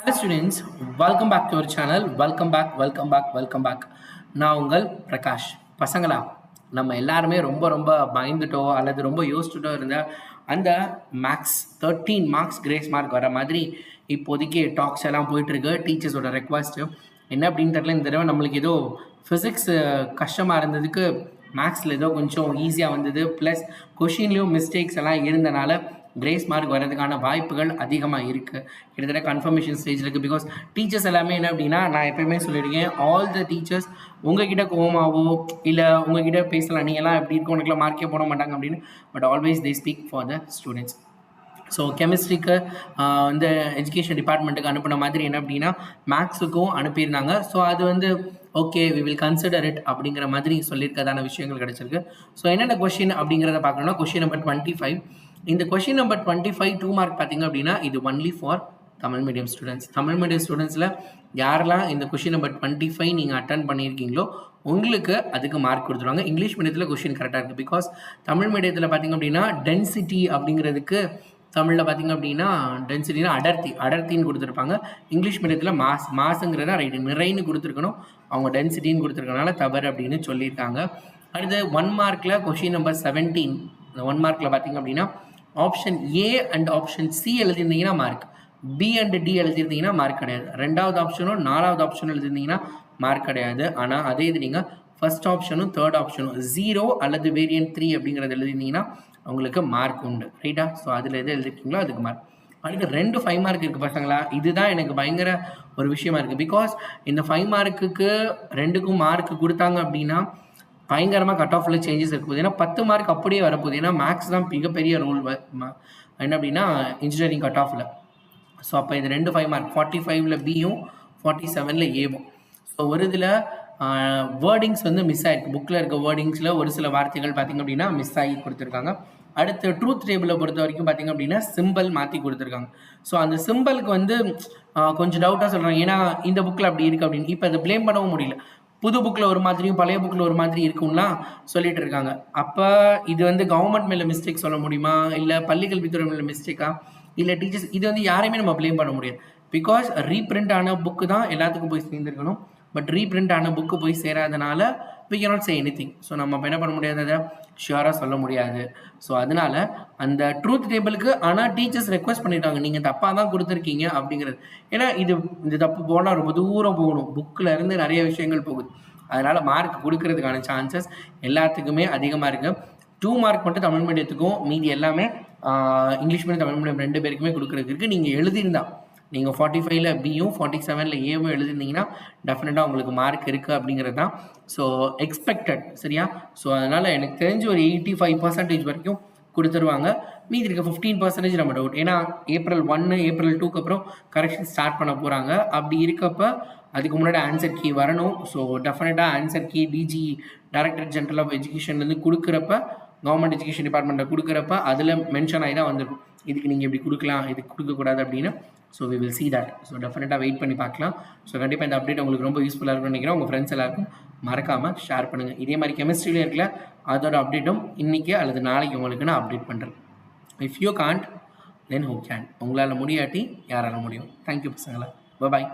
Hello students, welcome back to our channel. Welcome back. நான் உங்கள் பிரகாஷ். பசங்களா, நம்ம எல்லாருமே ரொம்ப பயந்துட்டோ அல்லது ரொம்ப யோசிச்சுட்டோ இருந்த அந்த மேக்ஸ் 13 மார்க்ஸ் கிரேஸ் மார்க் வர மாதிரி இப்போதைக்கு டாக்ஸ் எல்லாம் போயிட்டுருக்கு. டீச்சர்ஸோட ரெக்வஸ்ட்டு என்ன அப்படின்னு தெரியல. இந்த தடவை நம்மளுக்கு ஏதோ ஃபிசிக்ஸ் கஷ்டமாக இருந்ததுக்கு மேக்ஸில் ஏதோ கொஞ்சம் ஈஸியாக வந்தது. ப்ளஸ் கொஷின்லேயும் மிஸ்டேக்ஸ் எல்லாம் இருந்தனால கிரேஸ் மார்க் வரதுக்கான வாய்ப்புகள் அதிகமாக இருக்குது. கிட்டத்தட்ட கன்ஃபர்மேஷன் ஸ்டேஜில் இருக்குது. பிகாஸ் டீச்சர்ஸ் எல்லாமே என்ன அப்படின்னா, நான் எப்பயுமே சொல்லியிருக்கேன், ஆல் த டீச்சர்ஸ் உங்ககிட்ட கோவமாவோ இல்லை உங்ககிட்ட பேசலாம், நீங்கள்லாம் எப்படி இருக்கும், உனக்குலாம் மார்க்கே போட மாட்டாங்க அப்படின்னு. But always they speak for the students. So கெமிஸ்ட்ரிக்கு வந்து எஜுகேஷன் டிபார்ட்மெண்ட்டுக்கு அனுப்பின மாதிரி என்ன அப்படின்னா மேக்ஸுக்கும் அனுப்பியிருந்தாங்க. ஸோ அது வந்து okay, we will consider it அப்படிங்கிற மாதிரி சொல்லியிருக்கதான விஷயங்கள் கிடச்சிருக்கு. ஸோ என்னென்ன கொஷின் அப்படிங்கிறத பார்க்கணும்னா, கொஷின் நம்பர் 25. இந்த கொஷின் நம்பர் 25 2 மார்க் பார்த்தீங்க அப்படின்னா இது only for Tamil medium students. Tamil medium ஸ்டூடெண்ட்ஸில் யாரெல்லாம் இந்த கொஷின் நம்பர் 25 நீங்கள் அட்டன் பண்ணியிருக்கீங்களோ உங்களுக்கு அதுக்கு மார்க் கொடுத்துருவாங்க. இங்கிலீஷ் மீடியத்தில் கொஷின் கரெக்டாக இருக்குது. பிகாஸ் தமிழ் மீடியத்தில் பார்த்திங்க அப்படின்னா டென்சிட்டி அப்படிங்கிறதுக்கு தமிழில் பார்த்திங்க அப்படின்னா டென்சிட்டினா அடர்த்தின்னு கொடுத்துருப்பாங்க. இங்கிலீஷ் மீடியத்தில் மாசுங்கிறதா ரைட்டு, நிறைன்னு கொடுத்துருக்கணும். அவங்க டென்சிட்டின்னு கொடுத்துருக்கனால தவறு அப்படின்னு சொல்லியிருக்காங்க. அடுத்து 1 மார்க்கில் கொஷின் நம்பர் 17. இந்த 1 மார்க்கில் பார்த்திங்க அப்படின்னா option A and option C எழுதியிருந்தீங்கன்னா மார்க், பி அண்ட் டி எழுதியிருந்தீங்கன்னா மார்க் கிடையாது. 2வது ஆப்ஷனும் 4வது ஆப்ஷனும் எழுதியிருந்தீங்கன்னா மார்க் கிடையாது. ஆனால் அதே இது நீங்கள் ஃபர்ஸ்ட் ஆப்ஷனும் 3rd ஆப்ஷனும் 0 அல்லது வேரியன்ட் 3 அப்படிங்கிறது எழுதியிருந்தீங்கன்னா உங்களுக்கு மார்க் உண்டு. ரைட்டா? ஸோ அதில் எது எழுதிருக்கீங்களோ அதுக்கு மார்க். அடுத்து 2 5 மார்க் இருக்குது பசங்களா. இதுதான் எனக்கு பயங்கர ஒரு விஷயமா இருக்குது. பிகாஸ் இந்த 5 மார்க்குக்கு 2க்கும் மார்க் கொடுத்தாங்க அப்படின்னா பயங்கரமாக கட் ஆஃபில் சேஞ்சஸ் இருக்குது. ஏன்னா 10 மார்க் அப்படியே வரப்போகுது. ஏன்னா மேக்ஸ் தான் மிகப்பெரிய ரோல் என்ன அப்படின்னா இன்ஜினியரிங் கட் ஆஃபில். ஸோ அப்போ இது 2 5 மார்க், 45ல் பியும் 47ல் ஏவும். ஸோ ஒரு இதில் வேர்டிங்ஸ் வந்து மிஸ் ஆகிருக்கு. புக்கில் இருக்க வேர்டிங்ஸில் ஒரு சில வார்த்தைகள் பார்த்திங்க அப்படின்னா மிஸ் ஆகி கொடுத்துருக்காங்க. அடுத்து ட்ரூத் டேபிளை பொறுத்த வரைக்கும் பார்த்திங்க அப்படின்னா சிம்பிள் மாற்றி கொடுத்துருக்காங்க. ஸோ அந்த சிம்பிளுக்கு வந்து கொஞ்சம் டவுட்டாக சொல்கிறாங்க. ஏன்னா இந்த புக்கில் அப்படி இருக்குது அப்படின்னு. இப்போ அதை ப்ளேம் பண்ணவும் முடியல. புது புக்கில் ஒரு மாதிரியும் பழைய புக்கில் ஒரு மாதிரி இருக்கும்லாம் சொல்லிட்டு இருக்காங்க. அப்போ இது வந்து கவர்மெண்ட் மேலே மிஸ்டேக் சொல்ல முடியுமா, இல்லை பள்ளிக்கல்வித்துறை மேலே மிஸ்டேக்கா, இல்லை டீச்சர்ஸ்? இது வந்து யாரையுமே நம்ம ப்ளேம் பண்ண முடியாது. பிகாஸ் ரீப்ரிண்ட் ஆன புக்கு தான் எல்லாத்துக்கும் போய் சேர்ந்துருக்கணும். பட் ரீப்ரிண்ட் ஆன புக்கு போய் சேராதனால we cannot say anything. So நம்ம என்ன பண்ண முடியாது, அதை ஷியூராக சொல்ல முடியாது. ஸோ அதனால அந்த ட்ரூத் டேபிளுக்கு ஆனால் டீச்சர்ஸ் ரெக்வஸ்ட் பண்ணிட்டாங்க, நீங்கள் தப்பாக தான் கொடுத்துருக்கீங்க அப்படிங்கிறது. ஏன்னா இந்த தப்பு போனால் ரொம்ப தூரம் போகணும், புக்கில் இருந்து நிறைய விஷயங்கள் போகுது. அதனால் மார்க் கொடுக்கறதுக்கான சான்சஸ் எல்லாத்துக்குமே அதிகமாக இருக்குது. 2 மார்க் மட்டும் தமிழ் மீடியத்துக்கும், மீதி எல்லாமே இங்கிலீஷ் மீடியம் தமிழ் மீடியம் 2 பேருக்குமே கொடுக்குறதுக்கு இருக்குது. நீங்கள் எழுதியிருந்தா நீங்கள் 45ல் பியும் 47ல் ஏவும் எழுதிருந்தீங்கன்னா டெஃபினட்டாக உங்களுக்கு மார்க் இருக்குது அப்படிங்கிறது தான். ஸோ எக்ஸ்பெக்டட், சரியா? ஸோ அதனால் எனக்கு தெரிஞ்சு ஒரு 85% வரைக்கும் கொடுத்துருவாங்க. மீதி இருக்க 15% நம்ம டவுட். ஏன்னா April 1 April 2க்கு அப்புறம் கரெக்ஷன் ஸ்டார்ட் பண்ண போகிறாங்க. அப்படி இருக்கப்போ அதுக்கு முன்னாடி ஆன்சர் கீ வரணும். ஸோ டெஃபினட்டாக answer key DG director general of எஜுகேஷன்லேருந்து கொடுக்குறப்ப, கவர்மெண்ட் எஜுகேஷன் டிபார்ட்மெண்ட்டில் கொடுக்குறப்ப அதில் மென்ஷன் ஆகி தான் வந்திருக்கும், இதுக்கு நீங்கள் இப்படி கொடுக்கலாம், இதுக்கு கொடுக்கக்கூடாது அப்படின்னு. So we will see that. So டெஃபினட்டாக வெயிட் பண்ணி பார்க்கலாம். ஸோ கண்டிப்பாக இந்த அப்டேட் உங்களுக்கு ரொம்ப யூஸ்ஃபுல்லாக இருக்கும்னு நினைக்கிறேன். உங்கள் ஃப்ரெண்ட்ஸ் எல்லாருக்கும் மறக்காமல் ஷேர் பண்ணுங்கள். இதே மாதிரி கெமிஸ்ட்ரியில் இருக்கல அதோட அப்டேட்டும் இன்றைக்கி அல்லது நாளைக்கு உங்களுக்கு நான் அப்டேட் பண்ணுறேன். If you can't then who can. உங்களால் முடியாட்டி யாரால முடியும்? தேங்க்யூ பசங்களா. பாய்.